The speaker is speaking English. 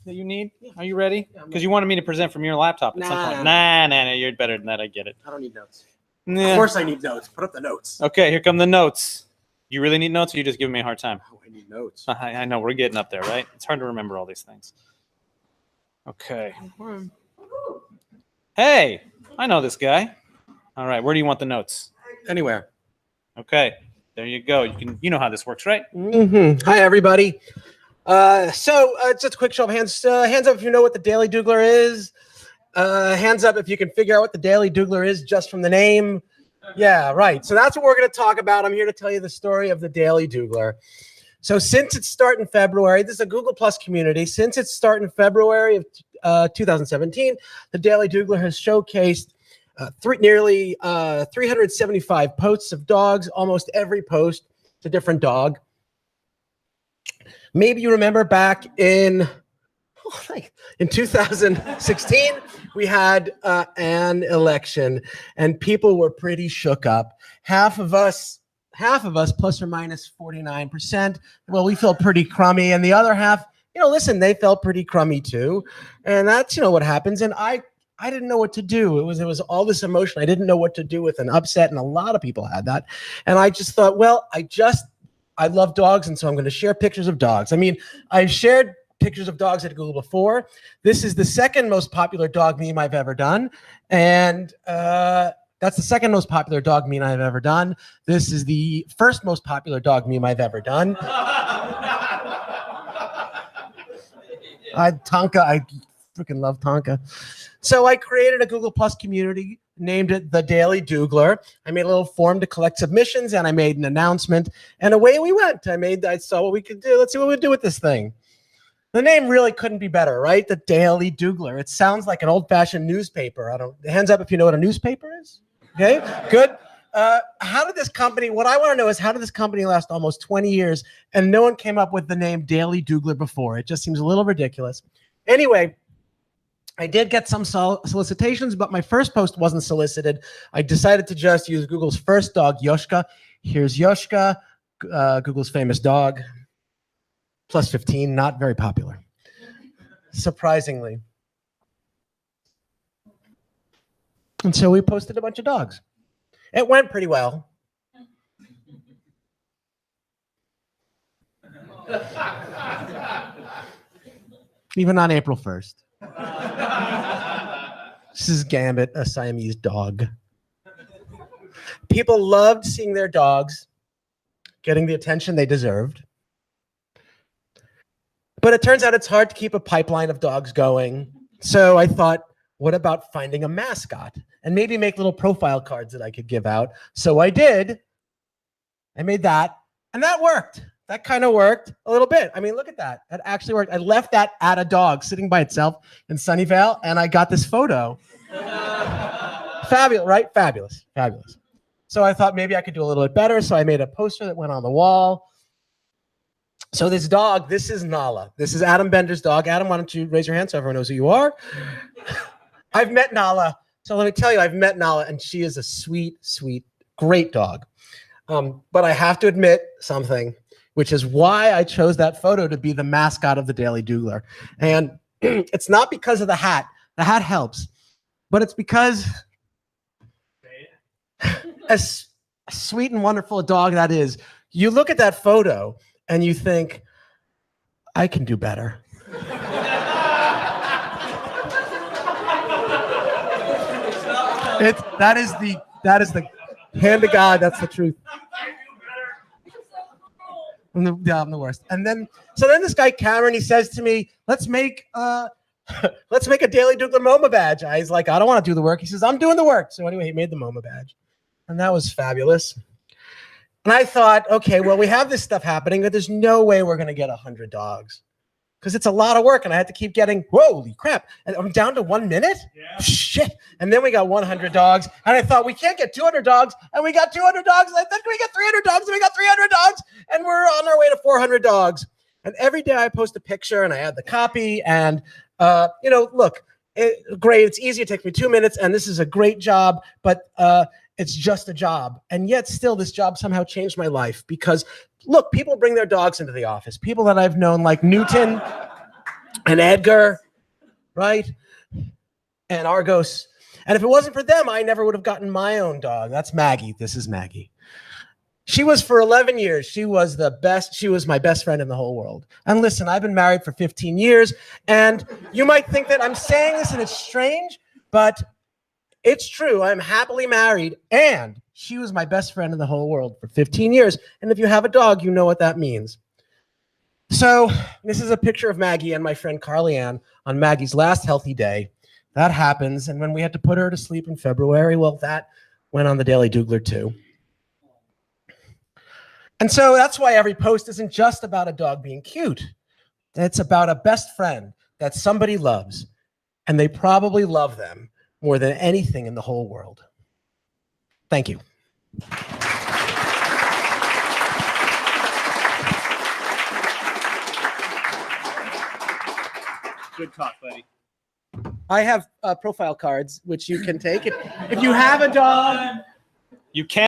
that you need? Are you ready? Because you wanted me to present from your laptop at some point. Nah, you're better than that. I get it. I don't need notes. Nah. Of course I need notes. Put up the notes. Okay, here come the notes. You really need notes, or you just giving me a hard time? Oh, I need notes. I know, we're getting up there, right? It's hard to remember all these things. Okay. Hey, I know this guy. All right, where do you want the notes? Anywhere. Okay, there you go. You know how this works, right? Hi, everybody. So just a quick show of hands. Hands up if you know what the Daily Doogler is. Hands up if you can figure out what the Daily Doogler is just from the name. Yeah, right. So that's what we're going to talk about. I'm here to tell you the story of the Daily Doogler. So since its start in February, this is a Google Plus community. Since its start in February of 2017, the Daily Doogler has showcased nearly 375 posts of dogs. Almost every post is a different dog. Maybe you remember back in 2016, we had an election, and people were pretty shook up. Half of us, plus or minus 49%. Well, we felt pretty crummy, and the other half, listen, they felt pretty crummy too. And that's what happens. And I didn't know what to do. It was all this emotion. I didn't know what to do with an upset, and a lot of people had that. And I just thought, well, I love dogs, and so I'm going to share pictures of dogs. I mean, I've shared pictures of dogs at Google before. This is the second most popular dog meme I've ever done. And that's the second most popular dog meme I've ever done. This is the first most popular dog meme I've ever done. Tonka, I freaking love Tonka. So I created a Google Plus community, named it the Daily Doogler. I made a little form to collect submissions, and I made an announcement, and away we went. I saw what we could do. Let's see what we do with this thing. The name really couldn't be better, right? The Daily Doogler. It sounds like an old-fashioned newspaper. Hands up if you know what a newspaper is. Okay, good. How did this company, what I want to know is, how did this company last almost 20 years and no one came up with the name Daily Doogler before? It just seems a little ridiculous. Anyway, I did get some solicitations, but my first post wasn't solicited. I decided to just use Google's first dog, Yoshka. Here's Yoshka, Google's famous dog. Plus 15, not very popular, surprisingly. And so we posted a bunch of dogs. It went pretty well. Even on April 1st. This is Gambit, a Siamese dog. People loved seeing their dogs getting the attention they deserved. But it turns out it's hard to keep a pipeline of dogs going. So I thought, what about finding a mascot and maybe make little profile cards that I could give out? So I did. I made that, and that worked. That kind of worked a little bit. I mean, look at that. That actually worked. I left that at a dog sitting by itself in Sunnyvale, and I got this photo. Fabulous, right? Fabulous, fabulous. So I thought maybe I could do a little bit better. So I made a poster that went on the wall. So this dog, this is Nala. This is Adam Bender's dog. Adam, why don't you raise your hand so everyone knows who you are? I've met Nala. So let me tell you, I've met Nala, and she is a sweet, sweet, great dog. But I have to admit something, which is why I chose that photo to be the mascot of the Daily Doogler. And it's not because of the hat. The hat helps. But it's because as sweet and wonderful a dog that is, you look at that photo and you think, I can do better. That is the hand to God. That's the truth. I'm the worst. So then this guy Cameron, he says to me, let's make a Daily Doogler MoMA badge. I was like, I don't want to do the work. He says, I'm doing the work. So anyway, he made the MoMA badge, and that was fabulous. And I thought, okay, well, we have this stuff happening, but there's no way we're going to get 100 dogs because it's a lot of work. And I had to keep getting, holy crap. And I'm down to 1 minute? Yeah. Shit. And then we got 100 dogs. And I thought, we can't get 200 dogs. And we got 200 dogs. And I thought, we got 300 dogs. And we got 300 dogs. And we're on our way to 400 dogs. And every day I post a picture and I add the copy. And, look, great. It's easy. It takes me 2 minutes. And this is a great job. But it's just a job. And yet still this job somehow changed my life because look, people bring their dogs into the office. People that I've known like Newton, and Edgar, right? And Argos. And if it wasn't for them, I never would have gotten my own dog. That's Maggie. This is Maggie. She was for 11 years. She was the best. She was my best friend in the whole world. And listen, I've been married for 15 years. And you might think that I'm saying this and it's strange, but it's true. I'm happily married. And she was my best friend in the whole world for 15 years. And if you have a dog, you know what that means. So this is a picture of Maggie and my friend Carly Ann on Maggie's last healthy day. That happens. And when we had to put her to sleep in February, well, that went on the Daily Doogler too. And so that's why every post isn't just about a dog being cute. It's about a best friend that somebody loves, and they probably love them more than anything in the whole world. Thank you. Good talk, buddy. I have profile cards, which you can take. If you have a dog, You can